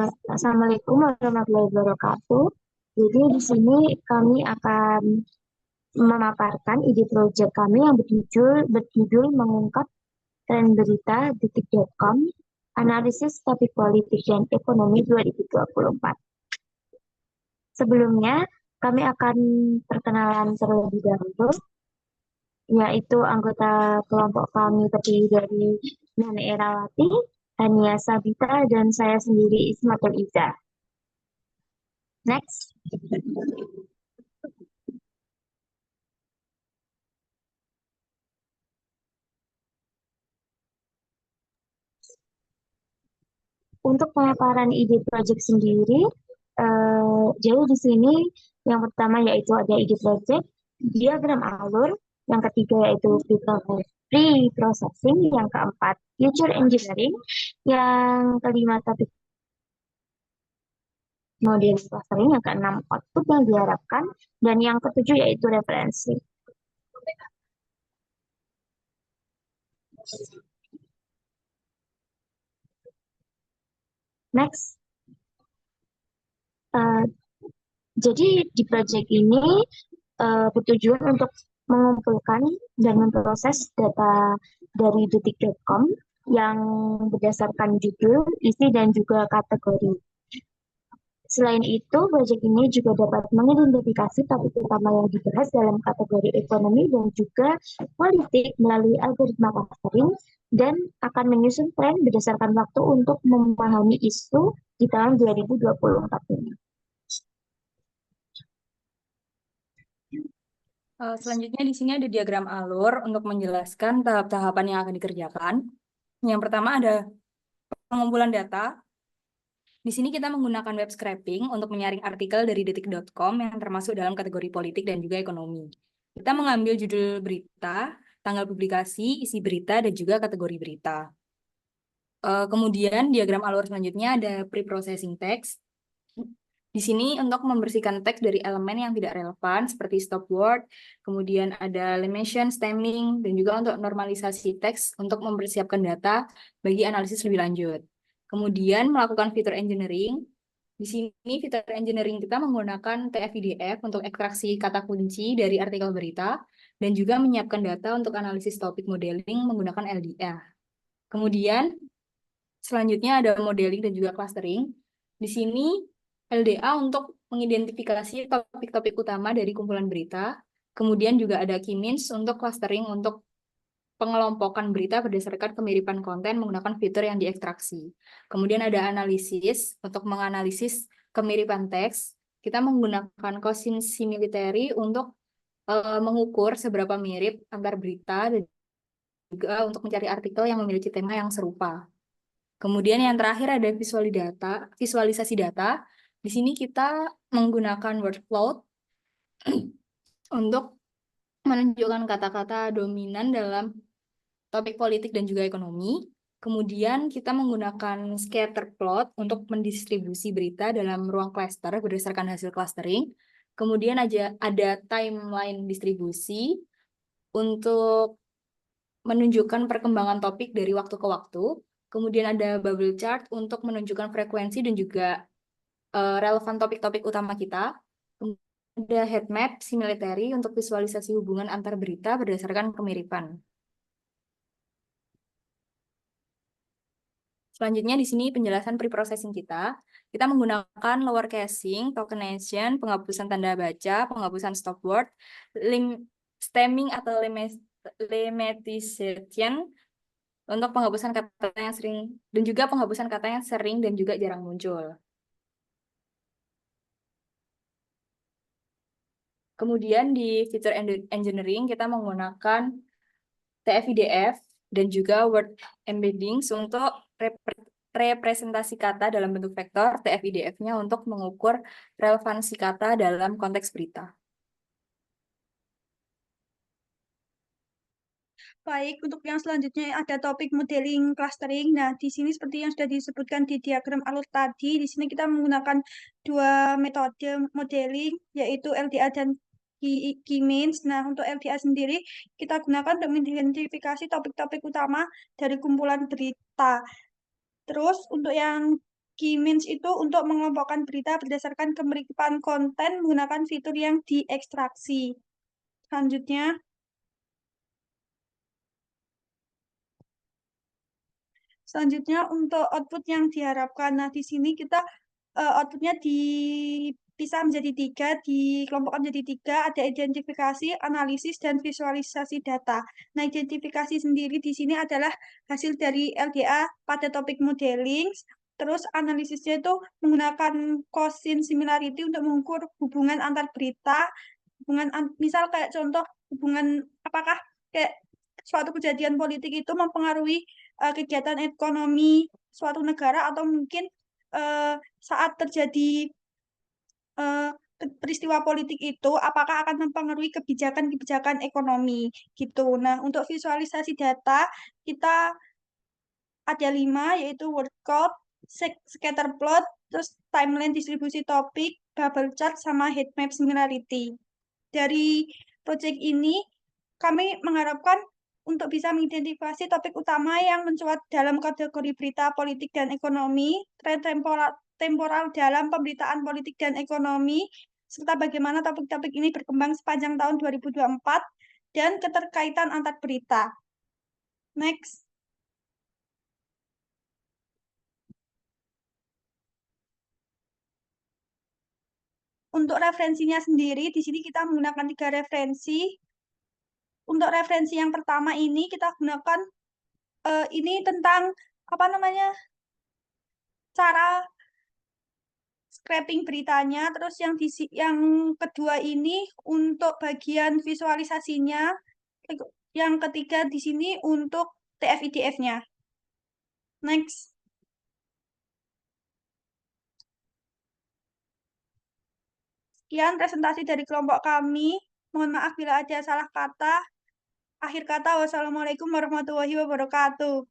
Assalamualaikum warahmatullahi wabarakatuh. Jadi di sini kami akan memaparkan ide proyek kami yang berjudul mengungkap tren berita detik.com, analisis topik politik dan ekonomi 2024. Sebelumnya, kami akan perkenalan terlebih dahulu, yaitu anggota kelompok kami terdiri dari Nana Erawati, Tania Sabita, dan saya sendiri Ismatul Iza. Next. Untuk pemaparan ide proyek sendiri, jadi di sini yang pertama yaitu ada ide proyek, diagram alur, yang ketiga yaitu pre-processing, yang keempat future engineering, yang kelima topik model clustering, yang keenam output yang diharapkan, dan yang ketujuh yaitu referensi. Next. Jadi di proyek ini bertujuan untuk mengumpulkan dan memproses data dari detik.com yang berdasarkan judul, isi, dan juga kategori. Selain itu, proyek ini juga dapat mengidentifikasi topik utama yang dibahas dalam kategori ekonomi dan juga politik melalui algoritma clustering dan akan menyusun tren berdasarkan waktu untuk memahami isu di tahun 2024 ini. Selanjutnya di sini ada diagram alur untuk menjelaskan tahap-tahapan yang akan dikerjakan. Yang pertama ada pengumpulan data. Di sini kita menggunakan web scraping untuk menyaring artikel dari detik.com yang termasuk dalam kategori politik dan juga ekonomi. Kita mengambil judul berita, tanggal publikasi, isi berita, dan juga kategori berita. Kemudian diagram alur selanjutnya ada pre-processing text. Di sini untuk membersihkan teks dari elemen yang tidak relevan seperti stop word, kemudian ada elimination, stemming, dan juga untuk normalisasi teks untuk mempersiapkan data bagi analisis lebih lanjut. Kemudian melakukan fitur engineering. Di sini fitur engineering kita menggunakan TF-IDF untuk ekstraksi kata kunci dari artikel berita dan juga menyiapkan data untuk analisis topik modeling menggunakan LDA. Kemudian selanjutnya ada modeling dan juga clustering. Di sini LDA untuk mengidentifikasi topik-topik utama dari kumpulan berita. Kemudian juga ada key means untuk clustering untuk pengelompokan berita berdasarkan kemiripan konten menggunakan fitur yang diekstraksi. Kemudian ada analisis untuk menganalisis kemiripan teks. Kita menggunakan Cosin similarity untuk mengukur seberapa mirip antar berita dan juga untuk mencari artikel yang memiliki tema yang serupa. Kemudian yang terakhir ada visualisasi data. Di sini kita menggunakan workflow untuk menunjukkan kata-kata dominan dalam topik politik dan juga ekonomi. Kemudian kita menggunakan scatter plot untuk mendistribusi berita dalam ruang cluster berdasarkan hasil clustering. Kemudian ada timeline distribusi untuk menunjukkan perkembangan topik dari waktu ke waktu. Kemudian ada bubble chart untuk menunjukkan frekuensi dan juga relevan topik-topik utama kita. Ada heat map similarity untuk visualisasi hubungan antar berita berdasarkan kemiripan. Selanjutnya di sini penjelasan preprocessing kita. Kita menggunakan lower casing, tokenization, penghapusan tanda baca, penghapusan stop word, stemming atau lemmatization untuk penghapusan kata yang sering dan juga penghapusan kata yang sering dan juga jarang muncul. Kemudian di fitur engineering kita menggunakan TF-IDF dan juga word embeddings untuk representasi kata dalam bentuk vektor, TF-IDF-nya untuk mengukur relevansi kata dalam konteks berita. Baik, untuk yang selanjutnya ada topik modeling clustering. Nah, di sini seperti yang sudah disebutkan di diagram alur tadi, di sini kita menggunakan dua metode modeling, yaitu LDA dan key means. Nah, untuk LDA sendiri, kita gunakan untuk mengidentifikasi topik-topik utama dari kumpulan berita. Terus, untuk yang Key-means itu untuk mengelompokkan berita berdasarkan kemiripan konten menggunakan fitur yang diekstraksi. Selanjutnya, untuk output yang diharapkan. Nah, di sini kita outputnya dipisah menjadi 3, dikelompokkan menjadi 3, ada identifikasi, analisis, dan visualisasi data. Nah, identifikasi sendiri di sini adalah hasil dari LDA pada topik modeling, terus analisisnya itu menggunakan Cosin similarity untuk mengukur hubungan antar berita, misal kayak contoh hubungan apakah kayak suatu kejadian politik itu mempengaruhi kegiatan ekonomi suatu negara atau mungkin saat terjadi eh, peristiwa politik itu apakah akan mempengaruhi kebijakan-kebijakan ekonomi gitu. Nah, untuk visualisasi data kita ada 5 yaitu word count, scatter plot, terus timeline distribusi topik, bubble chart, sama heat map similarity. Dari proyek ini kami mengharapkan untuk bisa mengidentifikasi topik utama yang mencuat dalam kategori berita politik dan ekonomi, tren temporal dalam pemberitaan politik dan ekonomi, serta bagaimana topik-topik ini berkembang sepanjang tahun 2024, dan keterkaitan antar berita. Next. Untuk referensinya sendiri, di sini kita menggunakan 3 referensi. Untuk referensi yang pertama ini kita gunakan ini tentang apa namanya cara scraping beritanya. Terus yang kedua ini untuk bagian visualisasinya. Yang ketiga di sini untuk TF-IDF-nya. Next. Sekian presentasi dari kelompok kami. Mohon maaf bila ada salah kata. Akhir kata, wassalamualaikum warahmatullahi wabarakatuh.